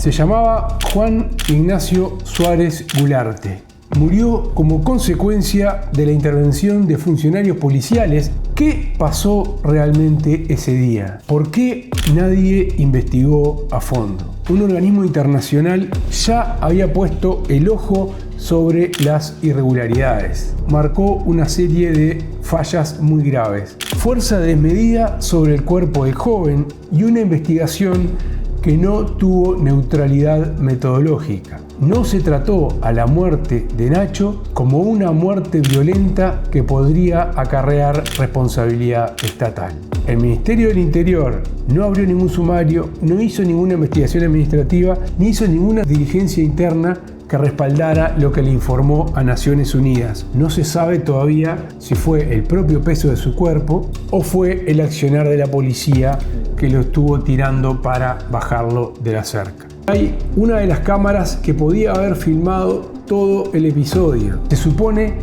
Se llamaba Juan Ignacio Suárez Gularte. Murió como consecuencia de la intervención de funcionarios policiales. ¿Qué pasó realmente ese día? ¿Por qué nadie investigó a fondo? Un organismo internacional ya había puesto el ojo sobre las irregularidades. Marcó una serie de fallas muy graves. Fuerza desmedida sobre el cuerpo del joven y una investigación que no tuvo neutralidad metodológica. No se trató a la muerte de Nacho como una muerte violenta que podría acarrear responsabilidad estatal. El Ministerio del Interior no abrió ningún sumario, no hizo ninguna investigación administrativa, ni hizo ninguna diligencia interna que respaldara lo que le informó a Naciones Unidas. No se sabe todavía si fue el propio peso de su cuerpo o fue el accionar de la policía que lo estuvo tirando para bajarlo de la cerca. Hay una de las cámaras que podía haber filmado todo el episodio. Se supone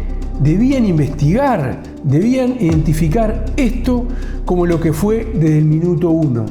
debían investigar, debían identificar esto como lo que fue desde el minuto 1,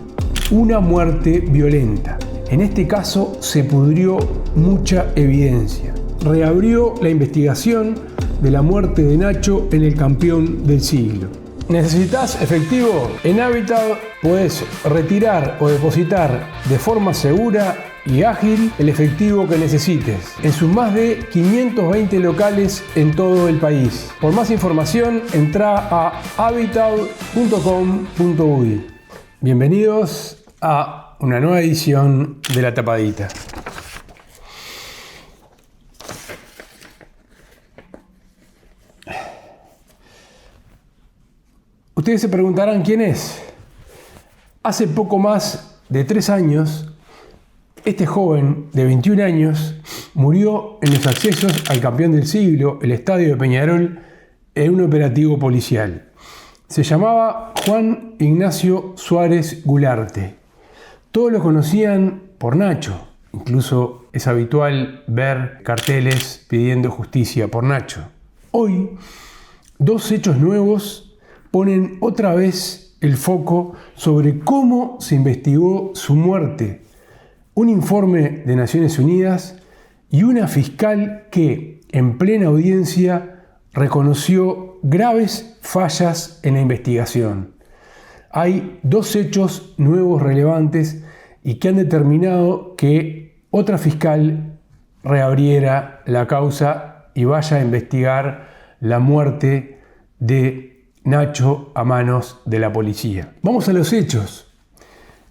una muerte violenta. En este caso se pudrió mucha evidencia. Reabrió la investigación de la muerte de Nacho en el campeón del siglo. ¿Necesitas efectivo? En Habitat puedes retirar o depositar de forma segura y ágil el efectivo que necesites en sus más de 520 locales en todo el país. Por más información, entra a habitat.com.uy. Bienvenidos a una nueva edición de La Tapadita. Ustedes se preguntarán quién es. Hace poco más de 3 años, este joven de 21 años murió en los accesos al campeón del siglo, el estadio de Peñarol, en un operativo policial. Se llamaba Juan Ignacio Suárez Gularte. Todos lo conocían por Nacho. Incluso es habitual ver carteles pidiendo justicia por Nacho. Hoy, 2 hechos nuevos ponen otra vez el foco sobre cómo se investigó su muerte. Un informe de Naciones Unidas y una fiscal que, en plena audiencia, reconoció graves fallas en la investigación. Hay 2 hechos nuevos relevantes y que han determinado que otra fiscal reabriera la causa y vaya a investigar la muerte de Nacho a manos de la policía. Vamos a los hechos.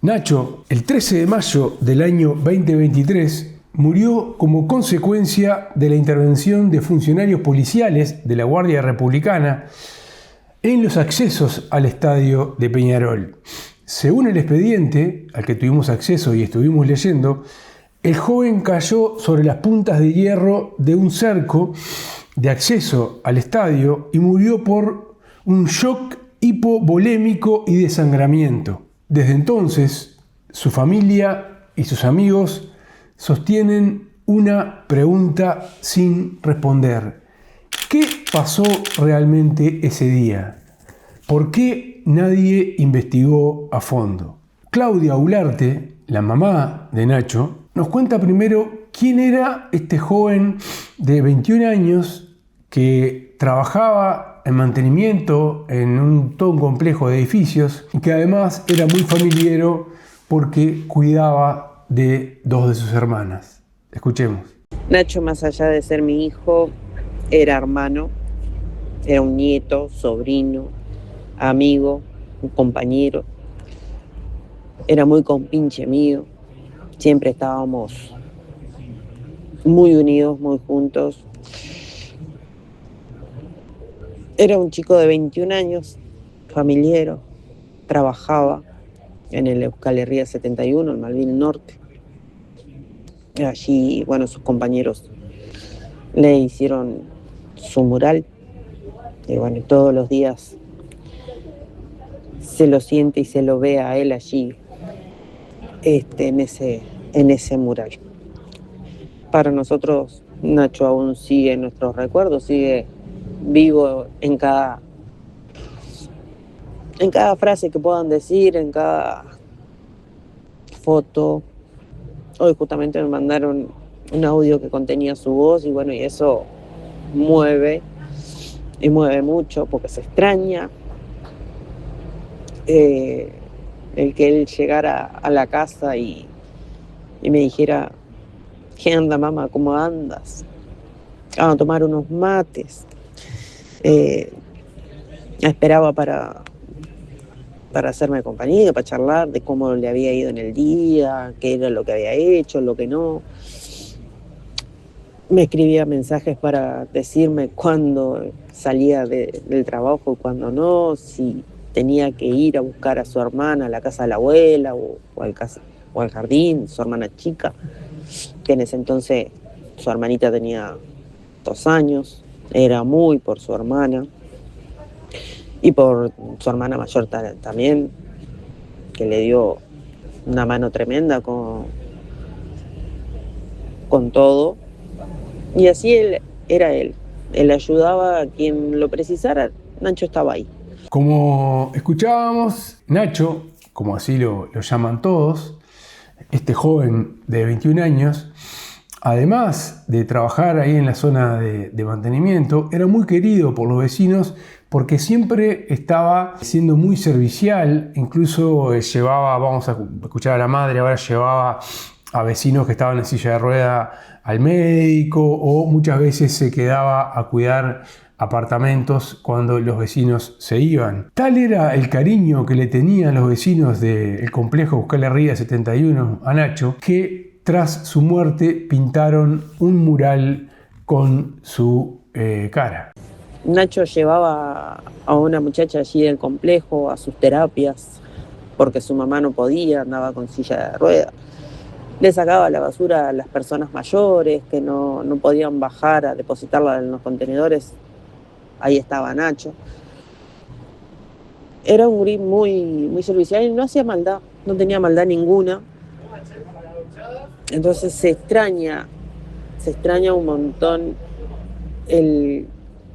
Nacho, el 13 de mayo del año 2023, murió como consecuencia de la intervención de funcionarios policiales de la Guardia Republicana en los accesos al estadio de Peñarol. Según el expediente al que tuvimos acceso y estuvimos leyendo, el joven cayó sobre las puntas de hierro de un cerco de acceso al estadio y murió por un shock hipovolémico y desangramiento. Desde entonces, su familia y sus amigos sostienen una pregunta sin responder. ¿Qué pasó realmente ese día? ¿Por qué nadie investigó a fondo? Claudia Gularte, la mamá de Nacho, nos cuenta primero quién era este joven de 21 años que trabajaba en mantenimiento en todo un complejo de edificios y que además era muy familiero porque cuidaba de 2 de sus hermanas. Escuchemos. Nacho, más allá de ser mi hijo, era hermano, era un nieto, sobrino, amigo, un compañero. Era muy compinche mío. Siempre estábamos muy unidos, muy juntos. Era un chico de 21 años, familiero, trabajaba en el Euskal Herria 71, en Malvin Norte. Allí, sus compañeros le hicieron su mural. Y todos los días se lo siente y se lo ve a él allí, en ese mural. Para nosotros, Nacho aún sigue en nuestros recuerdos, sigue vivo en cada frase que puedan decir, en cada foto, Hoy justamente me mandaron un audio que contenía su voz y bueno, y eso mueve, y mueve mucho porque se extraña. El que él llegara a la casa y me dijera: ¿qué anda, mamá? ¿Cómo andas? Vamos a tomar unos mates. Esperaba para hacerme compañía, para charlar de cómo le había ido en el día, qué era lo que había hecho, lo que no. Me escribía mensajes para decirme cuándo salía del trabajo y cuándo no, si tenía que ir a buscar a su hermana a la casa de la abuela o al jardín, su hermana chica, que en ese entonces su hermanita tenía 2 años, era muy por su hermana y por su hermana mayor también, que le dio una mano tremenda con todo. Y así él era él ayudaba a quien lo precisara, Nacho estaba ahí. Como escuchábamos, Nacho, como así lo llaman todos, este joven de 21 años, además de trabajar ahí en la zona de mantenimiento, era muy querido por los vecinos porque siempre estaba siendo muy servicial, incluso llevaba, vamos a escuchar a la madre, ahora llevaba a vecinos que estaban en silla de rueda al médico, o muchas veces se quedaba a cuidar apartamentos cuando los vecinos se iban. Tal era el cariño que le tenían los vecinos del complejo Euskal Herria 71 a Nacho, que tras su muerte pintaron un mural con su cara. Nacho llevaba a una muchacha allí del complejo a sus terapias porque su mamá no podía, andaba con silla de ruedas. Le sacaba la basura a las personas mayores que no podían bajar a depositarla en los contenedores. Ahí estaba Nacho. Era un gurí muy servicial y no hacía maldad, no tenía maldad ninguna. Entonces se extraña un montón el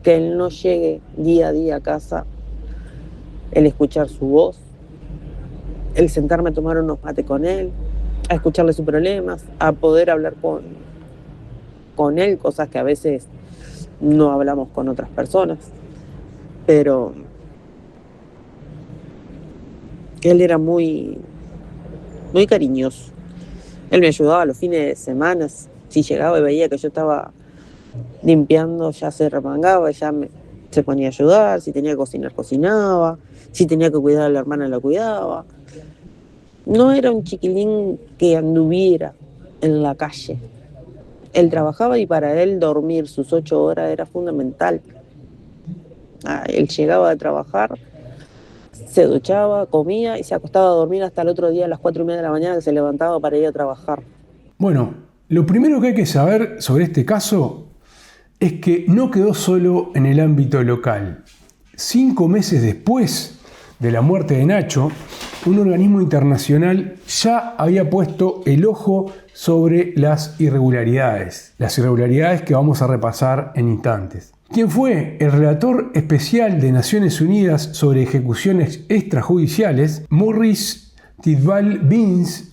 que él no llegue día a día a casa, el escuchar su voz, el sentarme a tomar unos mates con él, a escucharle sus problemas, a poder hablar con él, cosas que a veces no hablamos con otras personas. Pero él era muy cariñoso. Él me ayudaba los fines de semana. Si llegaba y veía que yo estaba limpiando, ya se remangaba, se ponía a ayudar. Si tenía que cocinar, cocinaba. Si tenía que cuidar a la hermana, la cuidaba. No era un chiquilín que anduviera en la calle. Él trabajaba y para él dormir sus 8 horas era fundamental. Él llegaba de trabajar, se duchaba, comía y se acostaba a dormir hasta el otro día a las 4:30 de la mañana, que se levantaba para ir a trabajar. Bueno, lo primero que hay que saber sobre este caso es que no quedó solo en el ámbito local. 5 meses después de la muerte de Nacho, un organismo internacional ya había puesto el ojo sobre las irregularidades que vamos a repasar en instantes. ¿Quién fue? El relator especial de Naciones Unidas sobre ejecuciones extrajudiciales, Maurice Tidball Binns,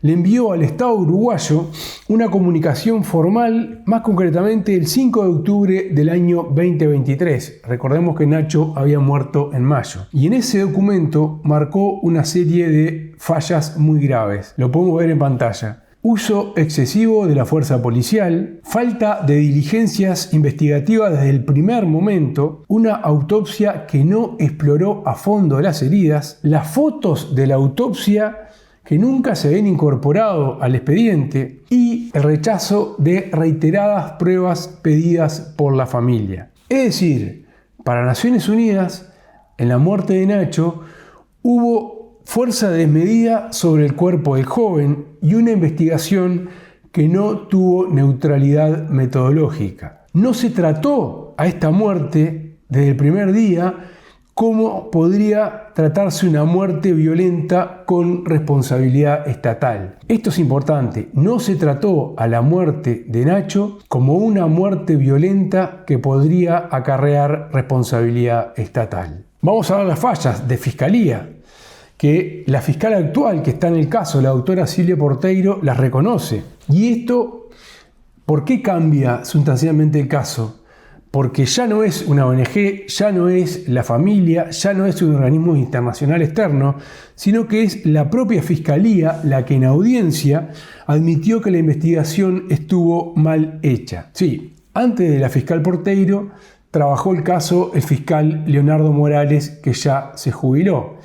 le envió al Estado uruguayo una comunicación formal, más concretamente el 5 de octubre del año 2023. Recordemos que Nacho había muerto en mayo. Y en ese documento marcó una serie de fallas muy graves. Lo podemos ver en pantalla. Uso excesivo de la fuerza policial, falta de diligencias investigativas desde el primer momento, una autopsia que no exploró a fondo las heridas, las fotos de la autopsia que nunca se habían incorporado al expediente y el rechazo de reiteradas pruebas pedidas por la familia. Es decir, para Naciones Unidas, en la muerte de Nacho, hubo fuerza desmedida sobre el cuerpo del joven y una investigación que no tuvo neutralidad metodológica. No se trató a esta muerte desde el primer día como podría tratarse una muerte violenta con responsabilidad estatal. Esto es importante, no se trató a la muerte de Nacho como una muerte violenta que podría acarrear responsabilidad estatal. Vamos a ver las fallas de Fiscalía, que la fiscal actual que está en el caso, la doctora Silvia Porteiro, las reconoce. Y esto, ¿por qué cambia sustancialmente el caso? Porque ya no es una ONG, ya no es la familia, ya no es un organismo internacional externo, sino que es la propia Fiscalía la que en audiencia admitió que la investigación estuvo mal hecha. Sí, antes de la fiscal Porteiro trabajó el caso el fiscal Leonardo Morales, que ya se jubiló.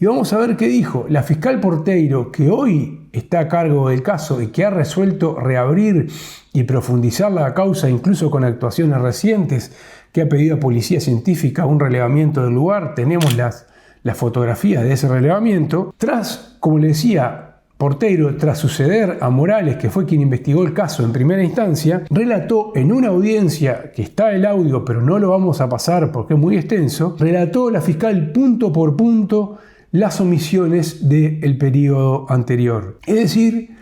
Y vamos a ver qué dijo la fiscal Porteiro, que hoy está a cargo del caso y que ha resuelto reabrir y profundizar la causa, incluso con actuaciones recientes, que ha pedido a Policía Científica un relevamiento del lugar. Tenemos las fotografías de ese relevamiento. Como le decía Porteiro, tras suceder a Morales, que fue quien investigó el caso en primera instancia, relató en una audiencia, que está el audio, pero no lo vamos a pasar porque es muy extenso, relató la fiscal punto por punto las omisiones del periodo anterior. Es decir,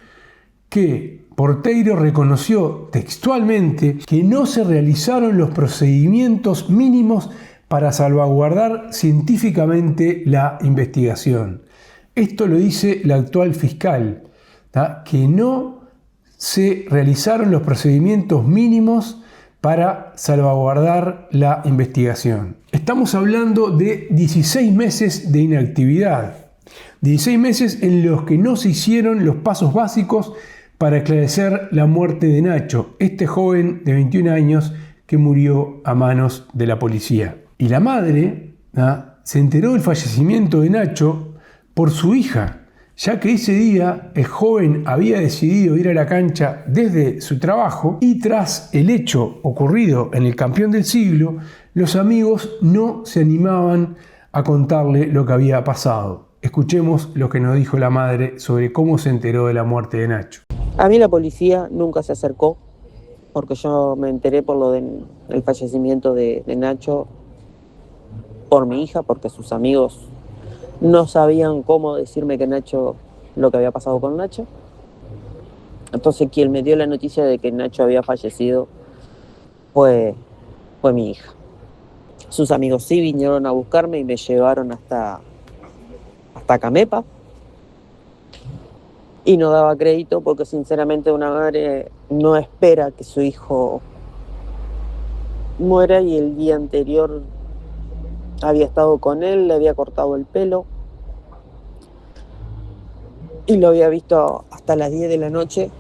que Porteiro reconoció textualmente que no se realizaron los procedimientos mínimos para salvaguardar científicamente la investigación. Esto lo dice la actual fiscal, que no se realizaron los procedimientos mínimos para salvaguardar la investigación. Estamos hablando de 16 meses de inactividad, 16 meses en los que no se hicieron los pasos básicos para esclarecer la muerte de Nacho, este joven de 21 años que murió a manos de la policía. Y la madre se enteró del fallecimiento de Nacho por su hija, ya que ese día el joven había decidido ir a la cancha desde su trabajo y tras el hecho ocurrido en el Campeón del Siglo, los amigos no se animaban a contarle lo que había pasado. Escuchemos lo que nos dijo la madre sobre cómo se enteró de la muerte de Nacho. A mí la policía nunca se acercó porque yo me enteré por lo del fallecimiento de Nacho por mi hija, porque sus amigos no sabían cómo decirme que Nacho, lo que había pasado con Nacho. Entonces quien me dio la noticia de que Nacho había fallecido fue mi hija. Sus amigos sí vinieron a buscarme y me llevaron hasta Camepa. Y no daba crédito porque sinceramente una madre no espera que su hijo muera, y el día anterior había estado con él, le había cortado el pelo y lo había visto hasta las 10 de la noche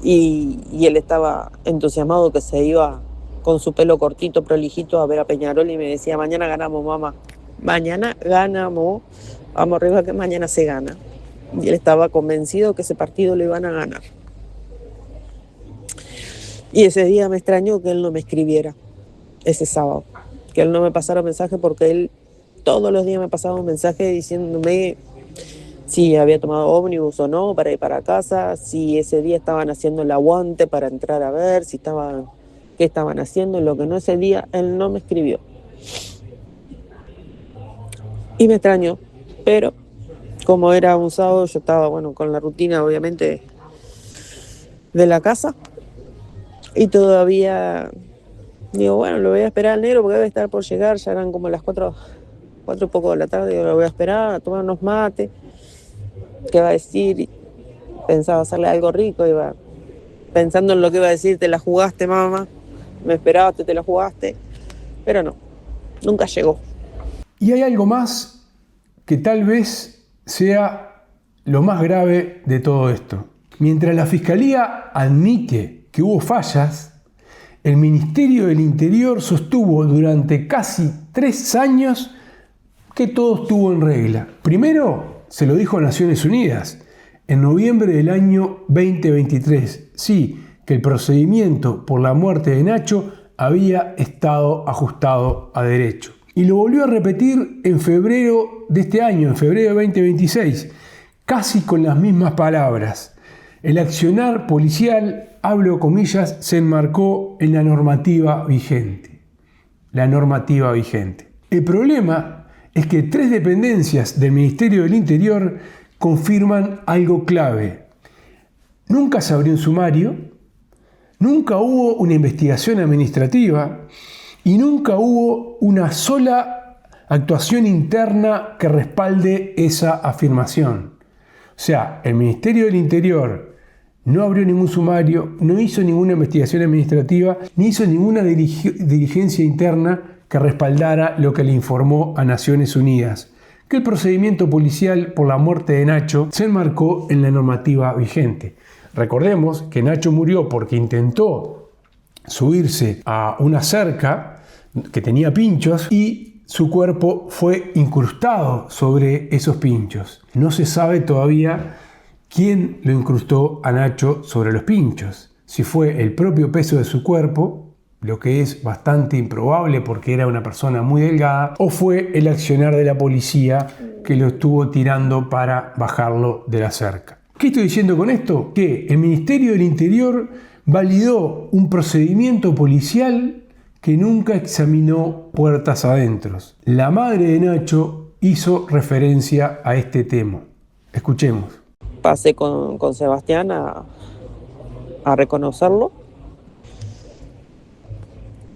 y él estaba entusiasmado que se iba con su pelo cortito, prolijito, a ver a Peñarol, y me decía: mañana ganamos, mamá, mañana ganamos, vamos arriba que mañana se gana. Y él estaba convencido que ese partido lo iban a ganar. Y ese día me extrañó que él no me escribiera, ese sábado, que él no me pasara mensaje, porque él todos los días me pasaba un mensaje diciéndome si había tomado ómnibus o no para ir para casa, si ese día estaban haciendo el aguante para entrar a ver, qué estaban haciendo. Lo que no, ese día él no me escribió. Y me extrañó, pero como era un sábado, yo estaba con la rutina obviamente de la casa, y todavía digo, lo voy a esperar al negro porque debe estar por llegar, ya eran como las 4 y poco de la tarde, digo, lo voy a esperar a tomar unos mates, qué va a decir. Pensaba hacerle algo rico, iba pensando en lo que iba a decir: te la jugaste, mamá, me esperaste, te la jugaste, pero no, nunca llegó. Y hay algo más que tal vez sea lo más grave de todo esto. Mientras la Fiscalía admite que hubo fallas, el Ministerio del Interior sostuvo durante casi 3 años que todo estuvo en regla. Primero se lo dijo a Naciones Unidas en noviembre del año 2023. Sí, que el procedimiento por la muerte de Nacho había estado ajustado a derecho. Y lo volvió a repetir en febrero de este año, en febrero de 2026, casi con las mismas palabras. El accionar policial, hablo comillas, se enmarcó en la normativa vigente. La normativa vigente. El problema es que 3 dependencias del Ministerio del Interior confirman algo clave. Nunca se abrió un sumario, nunca hubo una investigación administrativa y nunca hubo una sola actuación interna que respalde esa afirmación. O sea, el Ministerio del Interior no abrió ningún sumario, no hizo ninguna investigación administrativa, ni hizo ninguna diligencia interna que respaldara lo que le informó a Naciones Unidas, que el procedimiento policial por la muerte de Nacho se enmarcó en la normativa vigente. Recordemos que Nacho murió porque intentó subirse a una cerca que tenía pinchos y su cuerpo fue incrustado sobre esos pinchos. No se sabe todavía quién lo incrustó a Nacho sobre los pinchos. Si fue el propio peso de su cuerpo, lo que es bastante improbable porque era una persona muy delgada, o fue el accionar de la policía que lo estuvo tirando para bajarlo de la cerca. ¿Qué estoy diciendo con esto? Que el Ministerio del Interior validó un procedimiento policial que nunca examinó puertas adentro. La madre de Nacho hizo referencia a este tema. Escuchemos. Pasé con Sebastián a reconocerlo,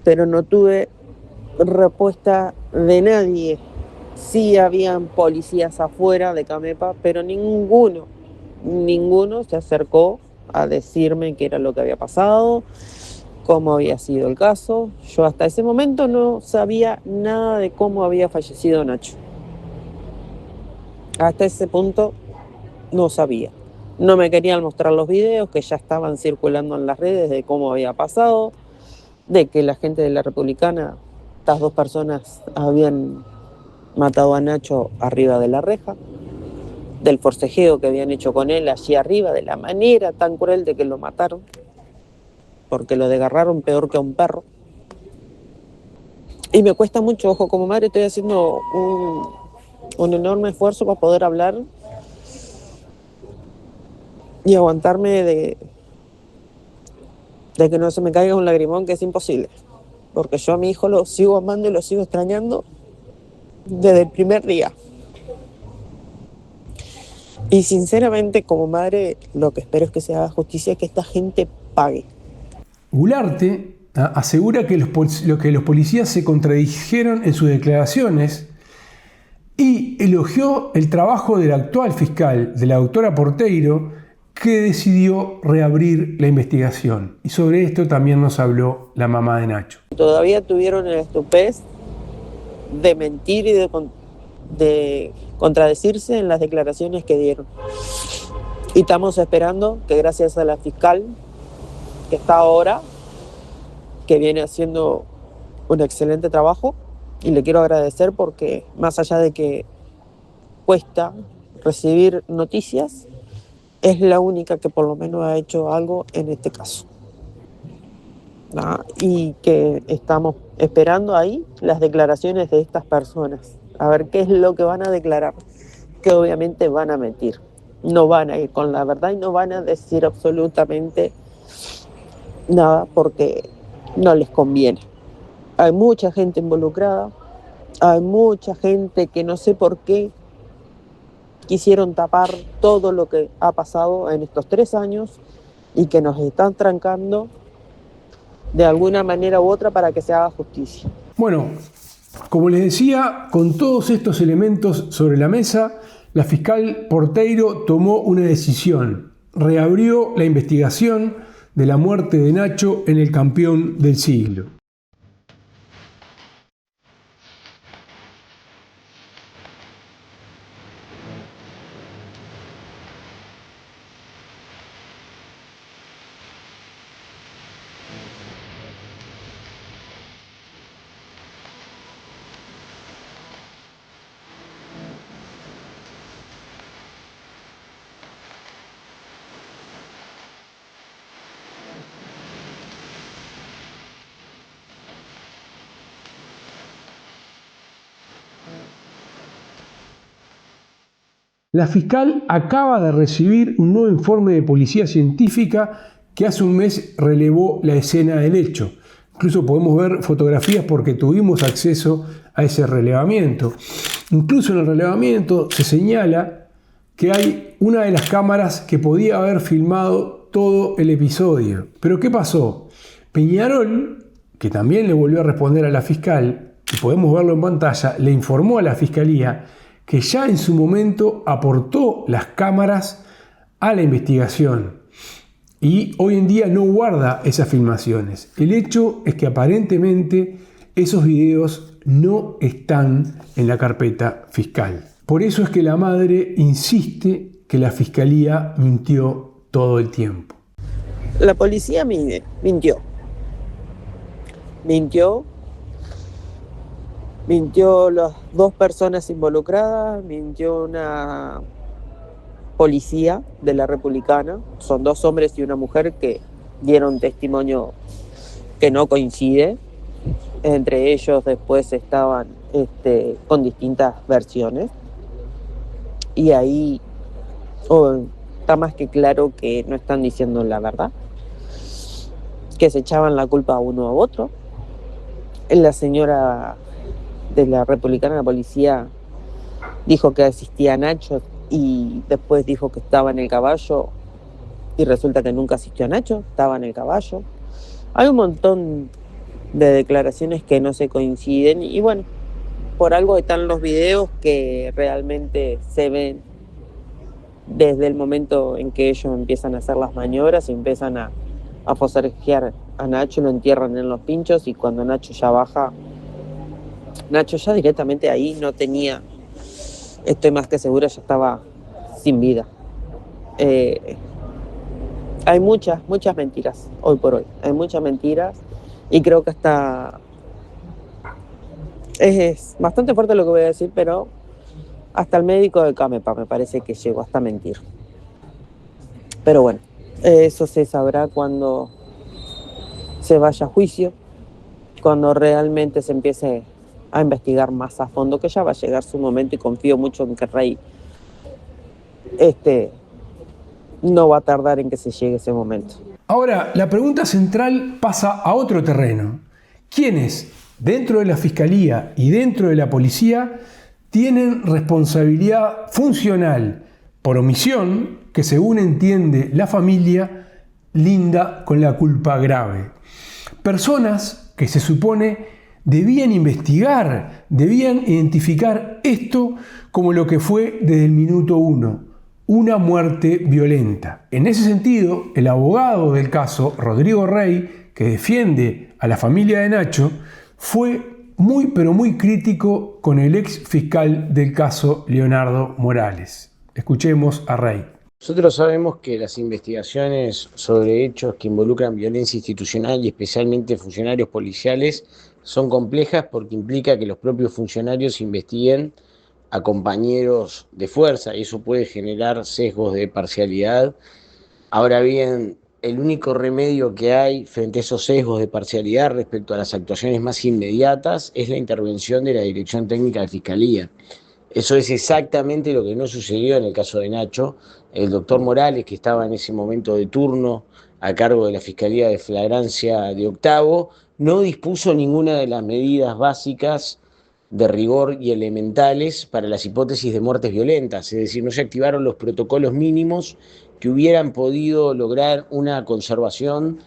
pero no tuve respuesta de nadie. Sí habían policías afuera de Camepa, pero ninguno se acercó a decirme qué era lo que había pasado, cómo había sido el caso. Yo hasta ese momento no sabía nada de cómo había fallecido Nacho. Hasta ese punto no sabía. No me querían mostrar los videos que ya estaban circulando en las redes de cómo había pasado, de que la gente de la Republicana, estas dos personas habían matado a Nacho arriba de la reja, del forcejeo que habían hecho con él allí arriba, de la manera tan cruel de que lo mataron, porque lo desgarraron peor que a un perro. Y me cuesta mucho, ojo, como madre estoy haciendo un enorme esfuerzo para poder hablar y aguantarme de que no se me caiga un lagrimón, que es imposible, porque yo a mi hijo lo sigo amando y lo sigo extrañando desde el primer día. Y sinceramente, como madre, lo que espero es que se haga justicia, que esta gente pague. Gularte asegura que los policías se contradijeron en sus declaraciones y elogió el trabajo del actual fiscal, de la doctora Porteiro, que decidió reabrir la investigación. Y sobre esto también nos habló la mamá de Nacho. Todavía tuvieron el estupez de mentir y de contradecirse en las declaraciones que dieron. Y estamos esperando que, gracias a la fiscal que está ahora, que viene haciendo un excelente trabajo, y le quiero agradecer porque, más allá de que cuesta recibir noticias, es la única que por lo menos ha hecho algo en este caso. Y que estamos esperando ahí las declaraciones de estas personas, a ver qué es lo que van a declarar, que obviamente van a mentir, no van a ir con la verdad y no van a decir absolutamente nada porque no les conviene. Hay mucha gente involucrada, hay mucha gente que no sé por qué quisieron tapar todo lo que ha pasado en estos 3 años y que nos están trancando de alguna manera u otra para que se haga justicia. Bueno, como les decía, con todos estos elementos sobre la mesa, la fiscal Porteiro tomó una decisión. Reabrió la investigación de la muerte de Nacho en el campeón del siglo. La fiscal acaba de recibir un nuevo informe de policía científica que hace un mes relevó la escena del hecho. Incluso podemos ver fotografías porque tuvimos acceso a ese relevamiento. Incluso en el relevamiento se señala que hay una de las cámaras que podía haber filmado todo el episodio. Pero ¿qué pasó? Peñarol, que también le volvió a responder a la fiscal, y podemos verlo en pantalla, le informó a la Fiscalía que ya en su momento aportó las cámaras a la investigación y hoy en día no guarda esas filmaciones. El hecho es que aparentemente esos videos no están en la carpeta fiscal. Por eso es que la madre insiste que la Fiscalía mintió todo el tiempo. La policía mintió. Mintió las dos personas involucradas, mintió una policía de la Republicana. Son dos hombres y una mujer que dieron testimonio que no coincide. Entre ellos después estaban con distintas versiones. Y ahí está más que claro que no están diciendo la verdad, que se echaban la culpa a uno a otro. La señora de la Republicana, la policía, dijo que asistía a Nacho y después dijo que estaba en el caballo y resulta que nunca asistió a Nacho, estaba en el caballo. Hay un montón de declaraciones que no se coinciden y bueno, por algo están los videos que realmente se ven desde el momento en que ellos empiezan a hacer las maniobras y empiezan a forcejear a Nacho, lo entierran en los pinchos y cuando Nacho ya baja, Nacho ya directamente ahí no tenía, estoy más que segura, ya estaba sin vida. Hay muchas mentiras hoy por hoy, hay muchas mentiras y creo que hasta es bastante fuerte lo que voy a decir, pero hasta el médico de Camepa me parece que llegó hasta mentir. Pero bueno, eso se sabrá cuando se vaya a juicio, cuando realmente se empiece a investigar más a fondo, que ya va a llegar su momento y confío mucho en que Rey no va a tardar en que se llegue ese momento. Ahora, la pregunta central pasa a otro terreno. ¿Quiénes, dentro de la Fiscalía y dentro de la Policía, tienen responsabilidad funcional por omisión que, según entiende la familia, linda con la culpa grave? Personas que se supone debían investigar, debían identificar esto como lo que fue desde el minuto 1, una muerte violenta. En ese sentido, el abogado del caso, Rodrigo Rey, que defiende a la familia de Nacho, fue muy pero muy crítico con el ex fiscal del caso, Leonardo Morales. Escuchemos a Rey. Nosotros sabemos que las investigaciones sobre hechos que involucran violencia institucional y especialmente funcionarios policiales son complejas porque implica que los propios funcionarios investiguen a compañeros de fuerza y eso puede generar sesgos de parcialidad. Ahora bien, el único remedio que hay frente a esos sesgos de parcialidad respecto a las actuaciones más inmediatas es la intervención de la Dirección Técnica de Fiscalía. Eso es exactamente lo que no sucedió en el caso de Nacho. El doctor Morales, que estaba en ese momento de turno a cargo de la Fiscalía de Flagrancia de Octavo, no dispuso ninguna de las medidas básicas de rigor y elementales para las hipótesis de muertes violentas, es decir, no se activaron los protocolos mínimos que hubieran podido lograr una conservación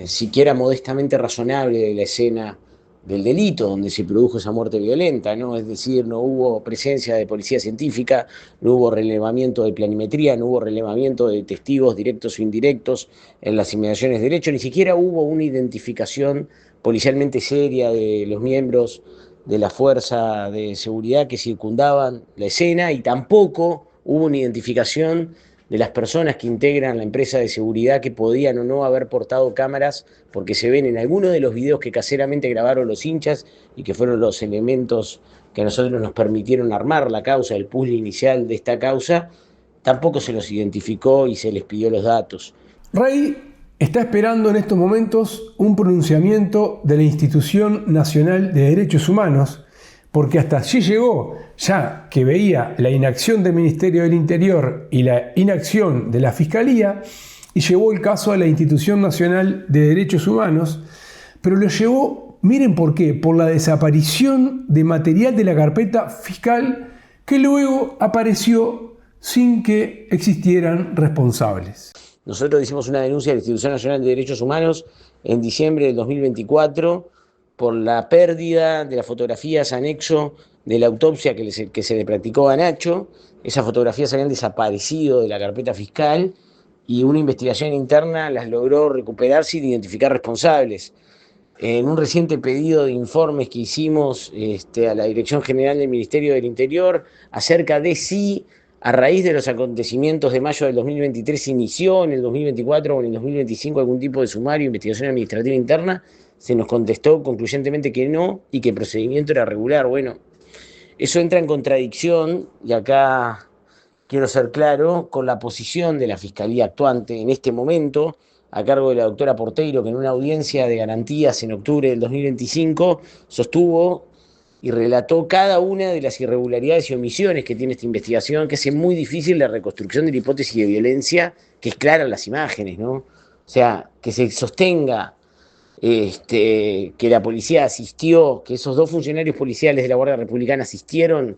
siquiera modestamente razonable de la escena del delito donde se produjo esa muerte violenta, ¿no? Es decir, no hubo presencia de policía científica, no hubo relevamiento de planimetría, no hubo relevamiento de testigos directos o indirectos en las inmediaciones del hecho, ni siquiera hubo una identificación policialmente seria de los miembros de la fuerza de seguridad que circundaban la escena y tampoco hubo una identificación de las personas que integran la empresa de seguridad que podían o no haber portado cámaras, porque se ven en algunos de los videos que caseramente grabaron los hinchas y que fueron los elementos que a nosotros nos permitieron armar la causa, el puzzle inicial de esta causa, tampoco se los identificó y se les pidió los datos. Rey está esperando en estos momentos un pronunciamiento de la Institución Nacional de Derechos Humanos, porque hasta allí llegó, ya que veía la inacción del Ministerio del Interior y la inacción de la Fiscalía, y llevó el caso a la Institución Nacional de Derechos Humanos, pero lo llevó, miren por qué, por la desaparición de material de la carpeta fiscal que luego apareció sin que existieran responsables. Nosotros hicimos una denuncia a la Institución Nacional de Derechos Humanos en diciembre del 2024 por la pérdida de las fotografías anexo de la autopsia que se le practicó a Nacho. Esas fotografías habían desaparecido de la carpeta fiscal y una investigación interna las logró recuperar sin identificar responsables. En un reciente pedido de informes que hicimos a la Dirección General del Ministerio del Interior acerca de si a raíz de los acontecimientos de mayo del 2023 se inició en el 2024 o en el 2025 algún tipo de sumario, investigación administrativa interna, se nos contestó concluyentemente que no y que el procedimiento era regular. Bueno, eso entra en contradicción, y acá quiero ser claro, con la posición de la Fiscalía actuante en este momento, a cargo de la doctora Porteiro, que en una audiencia de garantías en octubre del 2025 sostuvo y relató cada una de las irregularidades y omisiones que tiene esta investigación, que hace muy difícil la reconstrucción de la hipótesis de violencia, que es clara en las imágenes, ¿no? O sea, que se sostenga que la policía asistió, que esos 2 funcionarios policiales de la Guardia Republicana asistieron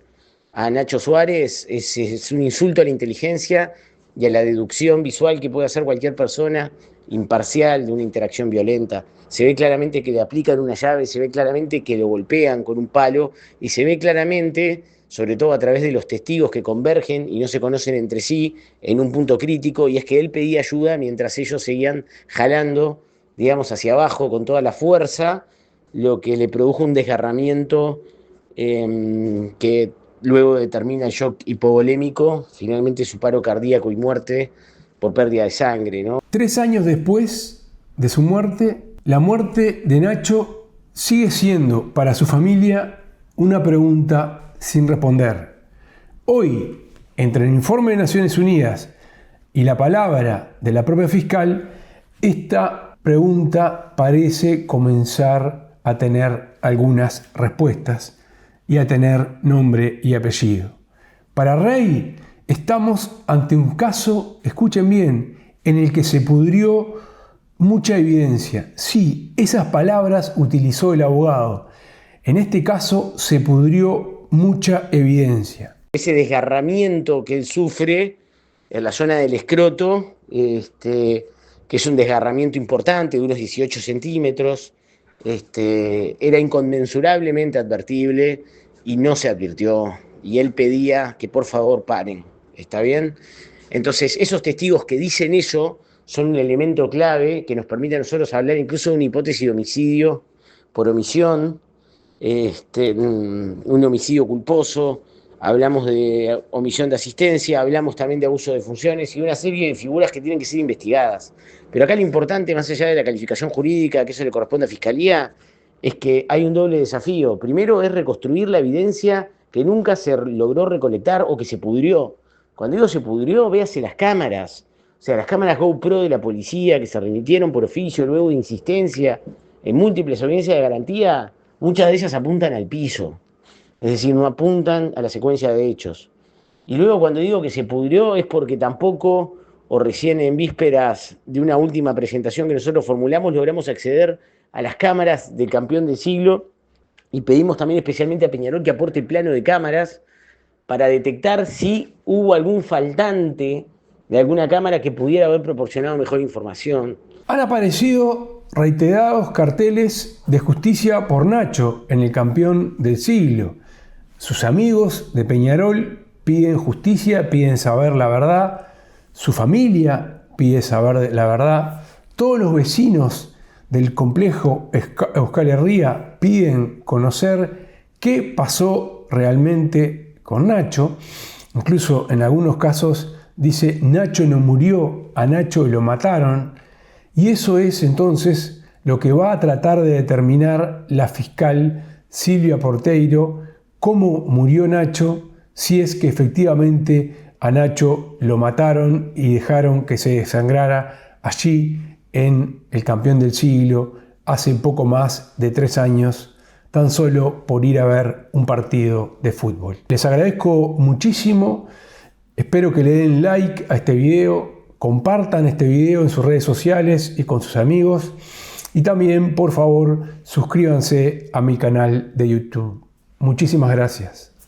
a Nacho Suárez, es un insulto a la inteligencia y a la deducción visual que puede hacer cualquier persona imparcial de una interacción violenta. Se ve claramente que le aplican una llave, se ve claramente que lo golpean con un palo y se ve claramente, sobre todo a través de los testigos que convergen y no se conocen entre sí en un punto crítico, y es que él pedía ayuda mientras ellos seguían jalando, digamos, hacia abajo con toda la fuerza, lo que le produjo un desgarramiento que luego determina el shock hipovolémico, finalmente su paro cardíaco y muerte por pérdida de sangre, ¿no? 3 años después de su muerte, la muerte de Nacho sigue siendo para su familia una pregunta sin responder. Hoy, entre el informe de Naciones Unidas y la palabra de la propia fiscal, esta pregunta parece comenzar a tener algunas respuestas y a tener nombre y apellido. Para Rey, estamos ante un caso, escuchen bien, en el que se pudrió mucha evidencia. Sí, esas palabras utilizó el abogado. En este caso se pudrió mucha evidencia. Ese desgarramiento que él sufre en la zona del escroto, que es un desgarramiento importante de unos 18 centímetros, era inconmensurablemente advertible y no se advirtió. Y él pedía que por favor paren. ¿Está bien? Entonces, esos testigos que dicen eso son un elemento clave que nos permite a nosotros hablar incluso de una hipótesis de homicidio por omisión, un homicidio culposo, hablamos de omisión de asistencia, hablamos también de abuso de funciones y una serie de figuras que tienen que ser investigadas. Pero acá lo importante, más allá de la calificación jurídica, que eso le corresponde a Fiscalía, es que hay un doble desafío. Primero es reconstruir la evidencia que nunca se logró recolectar o que se pudrió. Cuando digo se pudrió, véase las cámaras. O sea, las cámaras GoPro de la policía que se remitieron por oficio luego de insistencia en múltiples audiencias de garantía, muchas de ellas apuntan al piso. Es decir, no apuntan a la secuencia de hechos. Y luego cuando digo que se pudrió es porque tampoco, o recién en vísperas de una última presentación que nosotros formulamos, logramos acceder a las cámaras del campeón del siglo y pedimos también especialmente a Peñarol que aporte plano de cámaras para detectar si hubo algún faltante de alguna cámara que pudiera haber proporcionado mejor información. Han aparecido reiterados carteles de justicia por Nacho en el campeón del siglo. Sus amigos de Peñarol piden justicia, piden saber la verdad. Su familia pide saber la verdad. Todos los vecinos del complejo Euskal Herria piden conocer qué pasó realmente con Nacho. Incluso en algunos casos dice Nacho no murió, a Nacho lo mataron. Y eso es entonces lo que va a tratar de determinar la fiscal Silvia Porteiro, cómo murió Nacho, si es que efectivamente a Nacho lo mataron y dejaron que se desangrara allí en el campeón del siglo hace poco más de 3 años, tan solo por ir a ver un partido de fútbol. Les agradezco muchísimo, espero que le den like a este video, compartan este video en sus redes sociales y con sus amigos y también, por favor, suscríbanse a mi canal de YouTube. Muchísimas gracias.